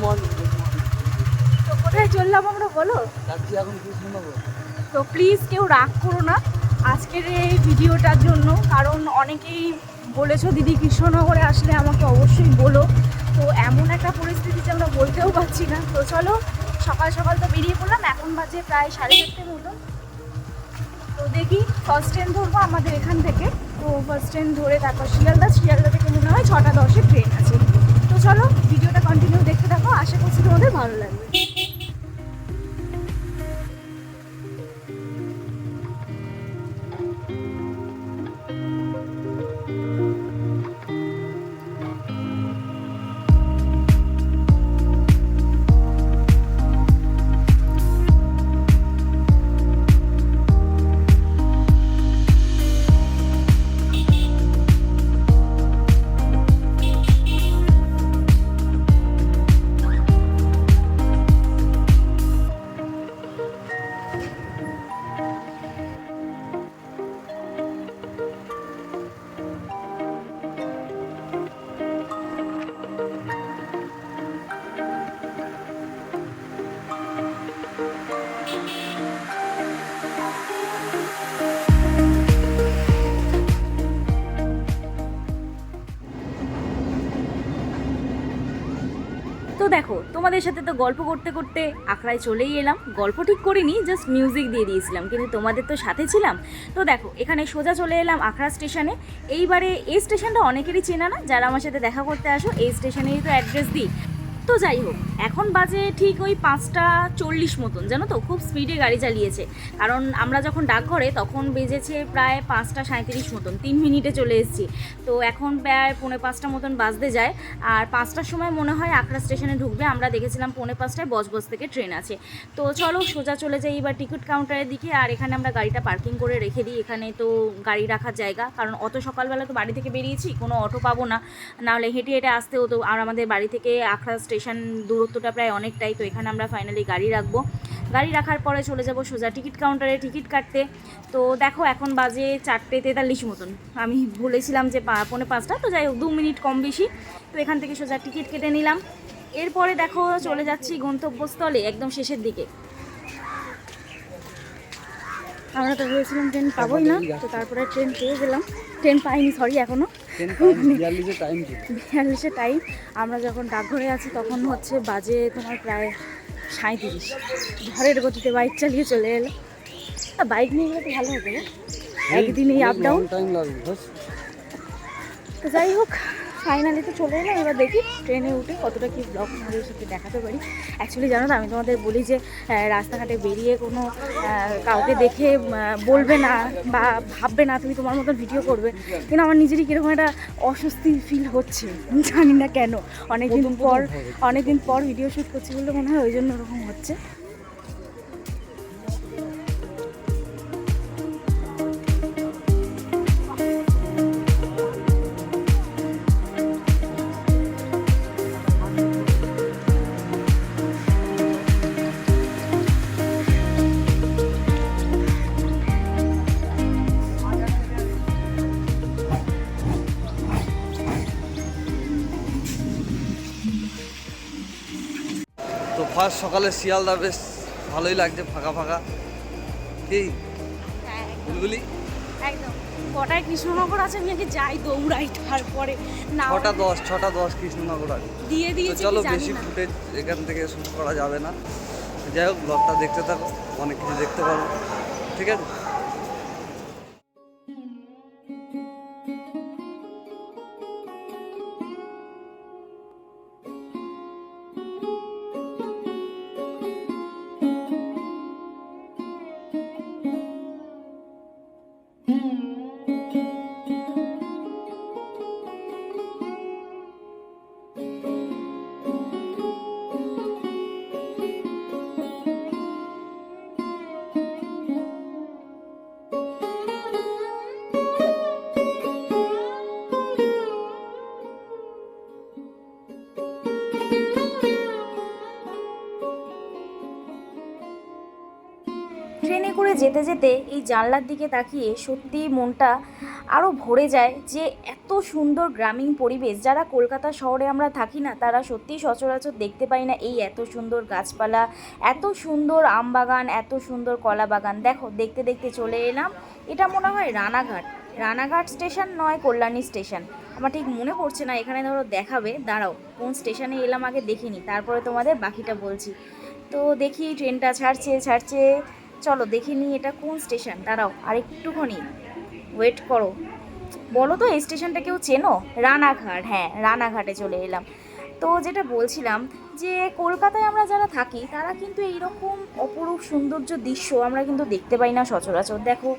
Morning. তো কোথায় চললাম আমরা বলো? যাচ্ছি এখন কৃষ্ণনগর। তো প্লিজ কেউ রাগ করো না আজকের এই ভিডিওটার জন্য, কারণ অনেকেই বলেছো দিদি কৃষ্ণনগরে আসলে আমাকে অবশ্যই বলো। তো এমন একটা পরিস্থিতি যে আমরা বলতেও পারছি না। তো চলো, সকাল সকাল তো বেরিয়ে পড়লাম, এখন বাজে প্রায় 4:30 মতন। তো দেখি ফার্স্ট ট্রেন ধরবো আমাদের এখান থেকে। তো ফার্স্ট ট্রেন ধরে তারপর শিয়ালদা থেকে মনে হয় 6:10-এ ট্রেন আছে। তো চলো ভিডিওটা কন্টিনিউ দেখতে থাকো, আশা করছি তোমাদের ভালো লাগবে। তো দেখো, তোমাদের সাথে তো গল্প করতে করতে আখড়ায় চলেই এলাম। গল্প ঠিক করিনি, জাস্ট মিউজিক দিয়ে দিয়েছিলাম, কিন্তু তোমাদের তো সাথে ছিলাম। তো দেখো এখানে সোজা চলে এলাম আখড়া স্টেশনে। এইবারে এই স্টেশনটা অনেকেরই চেনা না, যারা আমার সাথে দেখা করতে আসো এই স্টেশনেরই তো অ্যাড্রেস দিই। তো যাই হোক, এখন বাজে ঠিক ওই 5:40 মতন, জানো তো খুব স্পিডে গাড়ি চালিয়েছে। কারণ আমরা যখন ডাকঘরে তখন বেজেছে প্রায় 5:37 মতন, 3 মিনিটে চলে এসেছি। তো এখন প্রায় 4:45 মতন বাজতে যায়। আর 5টার সময় মনে হয় আখড়া স্টেশনে ঢুকবে, আমরা দেখেছিলাম 4:45টায় বজবজ থেকে ট্রেন আছে। তো চলো সোজা চলে যাই এবার টিকিট কাউন্টারের দিকে। আর এখানে আমরা গাড়িটা পার্কিং করে রেখে দিই, এখানে তো গাড়ি রাখার জায়গা, কারণ অত সকালবেলা তো বাড়ি থেকে বেরিয়েছি, কোনো অটো পাবো না, নাহলে হেঁটে হেঁটে আসতে হতো। আর আমাদের বাড়ি থেকে আখড়া স্টেশন দূরত্বটা প্রায় অনেকটাই। তো এখানে আমরা ফাইনালি গাড়ি রাখবো। গাড়ি রাখার পরে চলে যাব সোজা টিকিট কাউন্টারে টিকিট কাটতে। তো দেখো এখন বাজে 4:43 মতন, আমি বলেছিলাম যে 4:45, তো যাই হোক 2 মিনিট কম বেশি। তো এখান থেকে সোজা টিকিট কেটে নিলাম। এরপরে দেখো চলে যাচ্ছি গন্তব্যস্থলে একদম শেষের দিকে। আমরা তো ভেবেছিলাম ট্রেন পাবোই না, তো তারপরে ট্রেন পেয়ে গেলাম। ট্রেন পাইনি, সরি, এখনও 42-এর টাইম। আমরা যখন ডাকঘরে আছি তখন হচ্ছে বাজে তোমার প্রায় 37। ঝড়ের গতিতে বাইক চালিয়ে চলে এলো। বাইক নিয়ে গেলে তো ভালো হতো, একদিনই আপ ডাউন। তো যাই হোক, ফাইনালি তো চলে এলাম। এবার দেখি ট্রেনে উঠে কতটা কি ব্লগ তোমাদের সাথে দেখাতে পারি। অ্যাকচুয়ালি জানো তো, আমি তোমাদের বলি যে রাস্তাঘাটে বেরিয়ে কোনো কাউকে দেখে বলবে না বা ভাববে না তুমি তোমার মতো ভিডিও করবে, কিন্তু আমার নিজেরই কীরকম একটা অস্বস্তি ফিল হচ্ছে, জানি না কেন। অনেকদিন পর ভিডিও শ্যুট করছি বলে মনে হয় ওই জন্য ওরকম হচ্ছে। তো ফার্স্ট সকালে শিয়ালদা বেশ ভালোই লাগছে, ফাঁকা ফাঁকা। কি বুলবুলি? একদম কটায় কৃষ্ণনগর আছে, আমি আগে যাই দৌড়াই, তারপরে না 6:10 কৃষ্ণনগর আছে। দিয়ে তো দিয়েছি চলো, বেশি ফুটেজ এখান থেকে শুট করা যাবে না। যাই হোক, ব্লগটা দেখতে থাকো, অনেক কিছু দেখতে পারবো, ঠিক আছে? ট্রেনে করে যেতে যেতে এই জানলার দিকে তাকিয়ে সত্যি মনটা আরও ভরে যায় যে এত সুন্দর গ্রামীণ পরিবেশ। যারা কলকাতা শহরে আমরা থাকি না, তারা সত্যিই সচরাচর দেখতে পাই না এই এত সুন্দর গাছপালা, এত সুন্দর আম বাগান, এত সুন্দর কলা বাগান। দেখো দেখতে দেখতে চলে এলাম, এটা মনে হয় রানাঘাট, রানাঘাট স্টেশন নয় কল্যাণী স্টেশন, আমার ঠিক মনে পড়ছে না। এখানে ধরো দেখাবে, দাঁড়াও কোন স্টেশনে এলাম আগে দেখিনি, তারপরে তোমাদের বাকিটা বলছি। তো দেখি ট্রেনটা ছাড়ছে, চলো দেখে নিই এটা কোন স্টেশন। দাঁড়াও আরেকটুখানি ওয়েট করো, বলো তো এই স্টেশনটা কেউ চেনো? রানাঘাট, হ্যাঁ রানাঘাটে চলে এলাম। তো যেটা বলছিলাম যে কলকাতায় আমরা যারা থাকি তারা কিন্তু এইরকম অপরূপ সৌন্দর্য দৃশ্য আমরা কিন্তু দেখতে পাই না সচরাচর। দেখো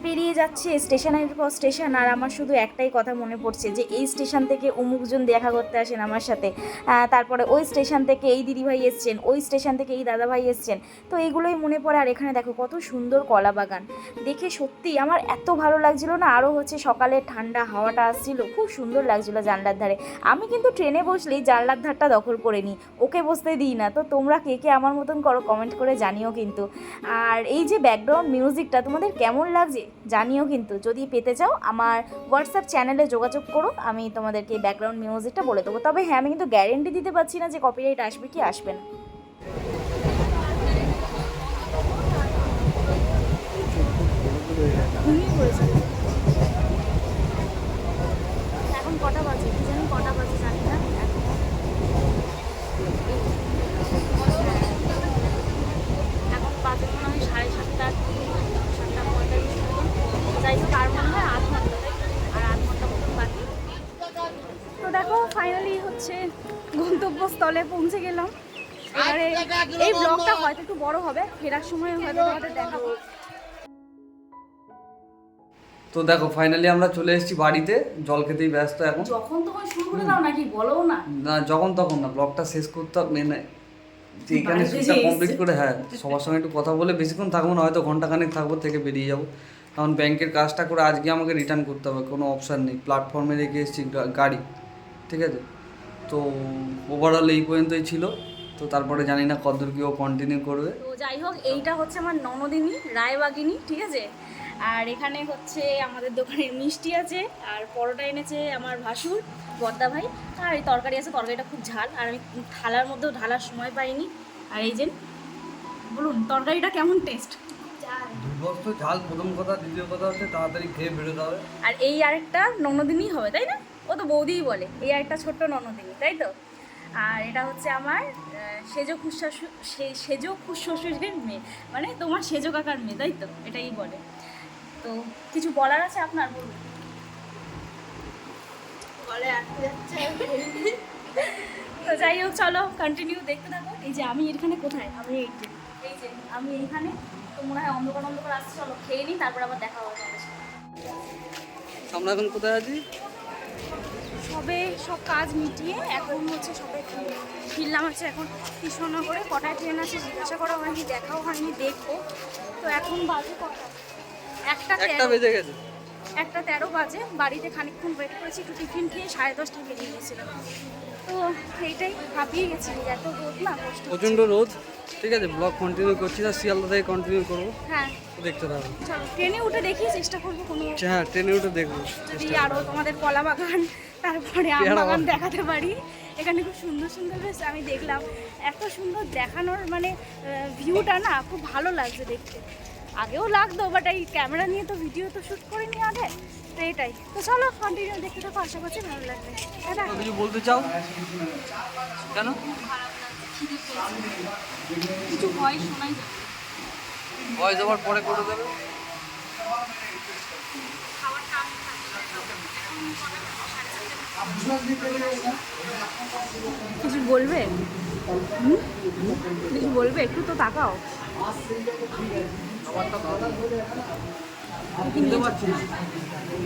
পেরিয়ে যাচ্ছে স্টেশনের পর স্টেশন, আর আমার শুধু একটাই কথা মনে পড়ছে যে এই স্টেশন থেকে অমুকজন দেখা করতে আসেন আমার সাথে, তারপরে ওই স্টেশন থেকে এই দিদিভাই এসছেন, ওই স্টেশন থেকে এই দাদাভাই এসছেন, তো এইগুলোই মনে পড়ে। আর এখানে দেখো কত সুন্দর কলা বাগান, দেখে সত্যি আমার এত ভালো লাগছিল না। আরও হচ্ছে সকালে ঠান্ডা হাওয়াটা আসছিল, খুব সুন্দর লাগছিল জানলার ধারে। আমি কিন্তু ট্রেনে বসলেই জানলার ধারটা দখল করে নিই, ওকে বসতে দিই না। তো তোমরা কে কে আমার মতন করো কমেন্ট করে জানিও কিন্তু। আর এই যে ব্যাকগ্রাউন্ড মিউজিকটা তোমাদের কেমন লাগছে জানিও কিন্তু। যদি পেতে চাও আমার হোয়াটসঅ্যাপ চ্যানেলে যোগাযোগ করো, আমি তোমাদেরকে ব্যাকগ্রাউন্ড মিউজিকটা বলে দেবো। তবে হ্যাঁ, আমি কিন্তু গ্যারেন্টি দিতে পারছি না যে কপিরাইট আসবে কি আসবে না। এখন কটা বাজে কি জানি, কটা বাজে জানি না। এখন বাজে মনে হয় 7:30, 7:45 মতন। যাই হোক আর মনে হয় আধ ঘন্টা, আর আধ ঘন্টা মতন বাকি। তো দেখো ফাইনালি হচ্ছে গন্তব্যস্থলে পৌঁছে গেলাম। এবারে এই ব্লগটা হয়তো একটু বড় হবে, ফেরার সময় হয়তো তোমাদের দেখাবো। তো দেখো ফাইনালি আমরা চলে এসেছি বাড়িতে, জল খেতেই ব্যস্ত এখন। যখন তখন শুরু করে দাও নাকি, বলো না। না যখন তখন না, ব্লগটা শেষ করতে হবে মেনে, যে এখানে শুটটা কমপ্লিট করে হ্যাঁ সবার সঙ্গে একটু কথা বলে বেশিক্ষণ থাকবো না, হয়তো ঘন্টাখানেক থাকবো, থেকে বেরিয়ে যাবো। কারণ ব্যাংকের কাজটা করে আজকে আমাকে রিটার্ন করতে হবে, কোনো অপশান নেই। প্ল্যাটফর্মে রেখে এসেছি গাড়ি, ঠিক আছে। তো ওভারঅল এই পর্যন্তই ছিল। তো তারপরে জানি না কতদূর কেউ কন্টিনিউ করবে। তো যাই হোক এইটা হচ্ছে আমার ননদিনী রায়বাগিনী, ঠিক আছে। আর এখানে হচ্ছে আমাদের দোকানে মিষ্টি আছে, আর পরোটা এনেছে আমার ভাসুর বর্দা ভাই, আর এই তরকারি আছে, তরকারিটা খুব ঝাল, আর আমি থালার মধ্যেও ঢালার সময় পাইনি। আর এই যে বলুন তরকারিটা কেমন টেস্ট? দুর্বস্ত ঝাল প্রথম কথা, দ্বিতীয় কথা হচ্ছে তাড়াতাড়ি খেয়ে বেরোতে হবে। আর এই আরেকটা ননদিনী হবে তাই না, ও তো বৌদিই বলে, এই আরেকটা ছোট্ট ননদিনী তাই তো। আর এটা হচ্ছে আমার সেজো খুশশ্বশুরের মেয়ে, মানে তোমার সেজো কাকার মেয়ে তাই তো, এটাই বলে। তো কিছু বলার আছে আপনার, বলুন। তো যাই হোক চলো কন্টিনিউ দেখতে থাকো। এই যে আমি এখানে কোথায়, আমি এই যে আমি এইখানে, তো মনে হয় অন্ধকার অন্ধকার আসছে, চলো খেয়ে নিই তারপর আবার দেখা হবে তোমাদের সাথে। আমরা এখন কোথায় আছি? সবে সব কাজ মিটিয়ে এখন হচ্ছে সবে ফিরলাম হচ্ছে এখন কৃষ্ণনগরে। কটায় ট্রেন আছে জিজ্ঞাসা করা হয়নি, দেখাও হয়নি, দেখবো। তো এখন বাজে কটা, একটা বেজে গেছে, 1:13 বাজে। বাড়িতে খানিকক্ষণ ওয়েট করেছি, একটু টিফিন খেয়ে 10:30টায় বেরিয়ে গেছিলাম। তো এইটাই হাঁপিয়ে গেছি, এত রোদ না, কষ্ট হচ্ছে। প্রচণ্ড রোদ। ঠিক আছে ব্লগ কন্টিনিউ করছি না, শিয়ালদা থেকে কন্টিনিউ করবো, হ্যাঁ দেখতে থাকবো। চলো ট্রেনে উঠে দেখি, চেষ্টা করবো কোনো হ্যাঁ ট্রেনে উঠে দেখবো, যদি আরও তোমাদের কলা বাগান তারপরে আম বাগান দেখাতে পারি। এখানে খুব সুন্দর সুন্দর বেশ আমি দেখলাম, এত সুন্দর দেখানোর মানে ভিউটা না খুব ভালো লাগছে দেখতে। আগেও লাগতো, বাট এই ক্যামেরা নিয়ে তো ভিডিও তো শ্যুট করিনি আগে, তো এটাই। তো চলো কন্টিনিউ দেখতে থাকো, আশা করছি ভালো লাগবে। কিছু বলতে চাও? কেন? কিছু ভয়েস শোনাই যাবে, ভয়েস ওভার পরে করে দেবে। কিছু বলবে? কিছু বলবে? একটু তো তাকাও।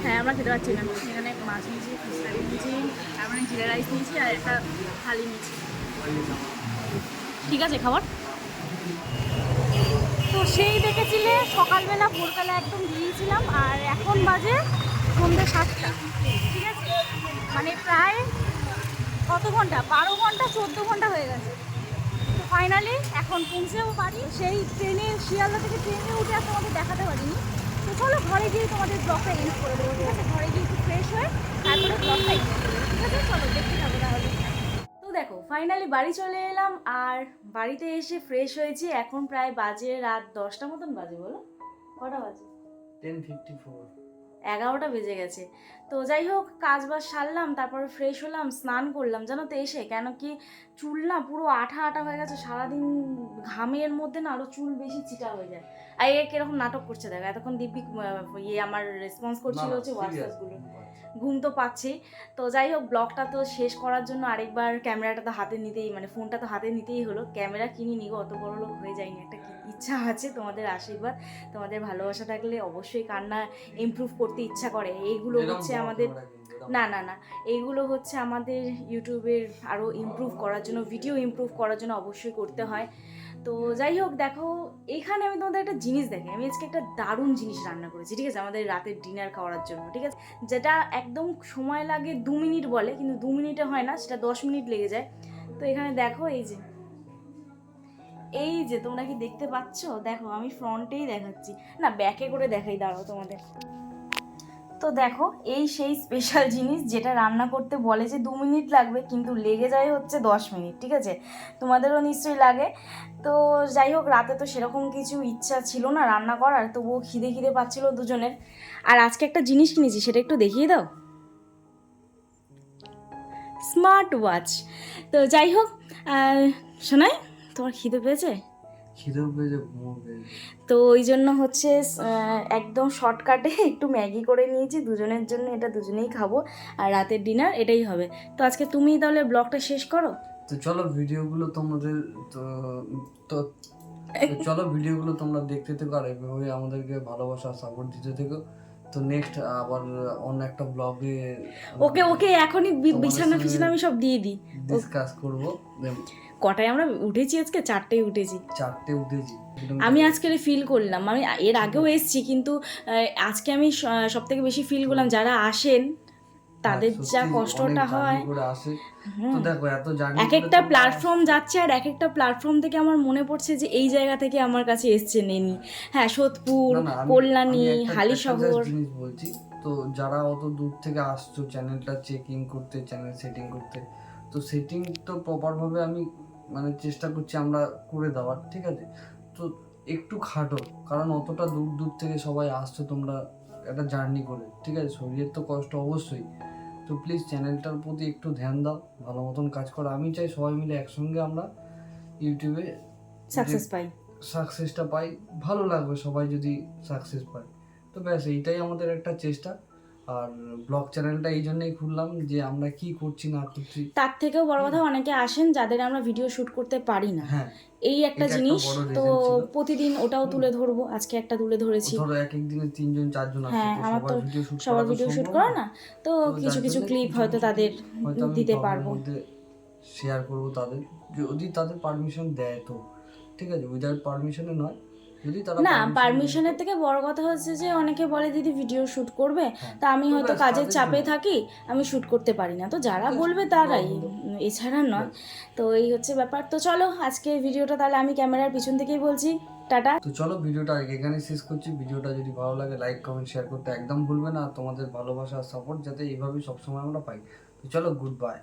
হ্যাঁ আমরা খেতে পারছি না, এখানে মাছ নিয়েছি, ফিশ কারি নিয়েছি, তারপরে জিরা রাইস নিয়েছি, আর একটা থালি নিয়েছি। ঠিক আছে খাবার। তো সেই দেখেছিলে সকালবেলা ভোরবেলা একদম গিয়েছিলাম, আর এখন বাজে সন্ধ্যে 7টা, ঠিক আছে। মানে প্রায় কত ঘন্টা, 12 ঘন্টা 14 ঘন্টা হয়ে গেছে। তো ফাইনালি এখন পৌঁছেও পারি, সেই ট্রেনে শিয়ালদা থেকে ট্রেনে উঠে আর তোমাদের দেখাতে পারিনি। তো চলো ঘরে গিয়ে তোমাদের ব্লগটা এন্ড করে দেবো, ঠিক আছে? ঘরে গিয়ে একটু ফ্রেশ হয়ে তারপরে ব্লগটা এন্ড করে দেবো, ঠিক আছে? চলো দেখতে থাকো তাহলে। তো দেখো ফাইনালি বাড়ি চলে এলাম, আর বাড়িতে এসে ফ্রেশ হয়েছি। এখন প্রায় বাজে রাত 10টা মতন বাজে, বলো কটা বাজে? 10:54। 11টা বেজে গেছে। তো যাই হোক, কাজ বাজ সারলাম, তারপরে ফ্রেশ হলাম, স্নান করলাম জানো তো এসে, কেন কি চুল না পুরো আঠা আঠা হয়ে গেছে, সারাদিন ঘামের মধ্যে না আরো চুল বেশি চিটা হয়ে যায়। আর এ কিরকম নাটক করছে দেখো, এতক্ষণ দিব্যি আমার রেসপন্স করছিল হচ্ছে হোয়াটসঅ্যাপগুলো, ঘুম তো পাচ্ছি। তো যাই হোক, ব্লগটা তো শেষ করার জন্য আরেকবার ক্যামেরাটা তো হাতে নিতেই, মানে ফোনটা তো হাতে নিতেই হলো। ক্যামেরা কিনি নিগো, অত বড় লোক হয়ে যায়নি, একটা ইচ্ছা আছে, তোমাদের আশীর্বাদ তোমাদের ভালোবাসা থাকলে অবশ্যই কান্না ইমপ্রুভ করতে ইচ্ছা করে। এইগুলো হচ্ছে আমাদের, না না না, এইগুলো হচ্ছে আমাদের ইউটিউবের আরও ইমপ্রুভ করার জন্য, ভিডিও ইমপ্রুভ করার জন্য অবশ্যই করতে হয়। তো যাই হোক, দেখো এখানে আমি তোমাদের একটা জিনিস দেখাই, আমি আজকে একটা দারুণ জিনিস রান্না করেছি, ঠিক আছে? আমাদের রাতের ডিনার খাওয়ার জন্য, ঠিক আছে? যেটা একদম সময় লাগে 2 মিনিট বলে, কিন্তু 2 মিনিটে হয় না, সেটা 10 মিনিট লেগে যায়। তো এখানে দেখো, এই যে তোমরা কি দেখতে পাচ্ছ? দেখো আমি ফ্রন্টেই দেখাচ্ছি, না ব্যাকে করে দেখাই, দাঁড়াও তোমাদের। তো দেখো এই সেই স্পেশাল জিনিস যেটা রান্না করতে বলে যে 2 মিনিট লাগবে, কিন্তু লেগে যায় হচ্ছে 10 মিনিট, ঠিক আছে? তোমাদেরও নিশ্চয়ই লাগে। তো যাই হোক, রাতে তো সেরকম কিছু ইচ্ছা ছিল না রান্না করার, তবুও খিদে খিদে পাচ্ছিল দুজনের। আর আজকে একটা জিনিস কিনেছি, সেটা একটু দেখিয়ে দাও, স্মার্ট ওয়াচ। তো যাই হোক, শোনাই, তোমার খিদে পেয়েছে? খিদেও পেয়েছে, ঘুমও পেয়েছে। তো ওই জন্য হচ্ছে একদম শর্টকাটে একটু ম্যাগি করে নিয়েছি দুজনের জন্য, এটা দুজনেই খাবো, আর রাতের ডিনার এটাই হবে। তো আজকে তুমিই তাহলে ব্লগটা শেষ করো। তো চলো ভিডিওগুলো তোমাদের তো তো তো চলো ভিডিওগুলো তোমরা দেখতে থেকো, আর এভাবে আমাদেরকে ভালোবাসা সাপোর্ট দিতে থেকো। তো নেক্সট আবার অন্য একটা ব্লগে ওকে ওকে, এখনই বিছানা ফিছানা আমি সব দিয়ে দিই, ডিসকাস করবো। কটায় আমরা উঠেছি? আজকে 4টেয় উঠেছি। 4টে উঠেছি। আমি আজকে ফিল করলাম, আমি এর আগেও এসেছি, কিন্তু আজকে আমি সব থেকে বেশি ফিল করলাম যারা আসেন তাদের যা কষ্টটা হয়। তো দেখো এত জার্নি, এক একটা প্ল্যাটফর্ম যাচ্ছে, আর এক একটা প্ল্যাটফর্ম থেকে আমার মনে পড়ছে যে এই জায়গা থেকে আমার কাছে এসছে নেনি, হ্যাঁ, সোদপুর, কল্যাণী, হালিশহর। জিনিস বলছি, তো যারা অত দূর থেকে আসছো চ্যানেলটা চেকিং করতে, চ্যানেল সেটিং করতে, তো সেটিং তো প্রপার ভাবে আমি মানে চেষ্টা করছি আমরা করে দেওয়ার, ঠিক আছে? তো একটু খাটো, কারণ অতটা দূর দূর থেকে সবাই আসছো তোমরা একটা জার্নি করে, ঠিক আছে? শরীরের তো কষ্ট অবশ্যই। তো প্লিজ চ্যানেলটার প্রতি একটু ধ্যান দাও, ভালো মতন কাজ করো। আমি চাই সবাই মিলে একসঙ্গে আমরা ইউটিউবে সাকসেসটা পাই, ভালো লাগবে সবাই যদি সাকসেস পায়। তো ব্যাস এইটাই আমাদের একটা চেষ্টা। আর ব্লগ চ্যানেলটা এই জন্যই খুললাম যে আমরা কি করছি না করছি, তার থেকেও বড় কথা, অনেকে আসেন যাদের আমরা ভিডিও শুট করতে পারি না, হ্যাঁ, এই একটা জিনিস। তো প্রতিদিন ওটাও তুলে ধরবো, আজকে একটা তুলে ধরেছি। ধরো এক এক দিনে 3জন 4জন আসে, হ্যাঁ, তো আমার তো সবার ভিডিও শুট করা না, তো কিছু কিছু ক্লিপ হয়তো তাদের দিতে পারবো, শেয়ার করবো তাদের, যদি তাদের পারমিশন দেয় তো, ঠিক আছে? উইদাউট পারমিশনে নয়, যদি তারা না, পারমিশনের থেকে বড় কথা হচ্ছে যে অনেকে বলে দিদি ভিডিও শুট করবে, তা আমি হয়তো কাজের চাপে থাকি, আমি শুট করতে পারি না, তো যারা বলবে তারাই, এছাড়া নয়। তো এই হচ্ছে ব্যাপার। তো চলো আজকে ভিডিওটা তাহলে আমি ক্যামেরার পিছন থেকেই বলছি, টাটা। তো চলো ভিডিওটা এখানে শেষ করছি। ভিডিওটা যদি ভালো লাগে লাইক কমেন্ট শেয়ার করতে একদম ভুলবে না, আর তোমাদের ভালোবাসা আর সাপোর্ট যাতে এইভাবেই সবসময় আমরা পাই। তো চলো, গুড বাই।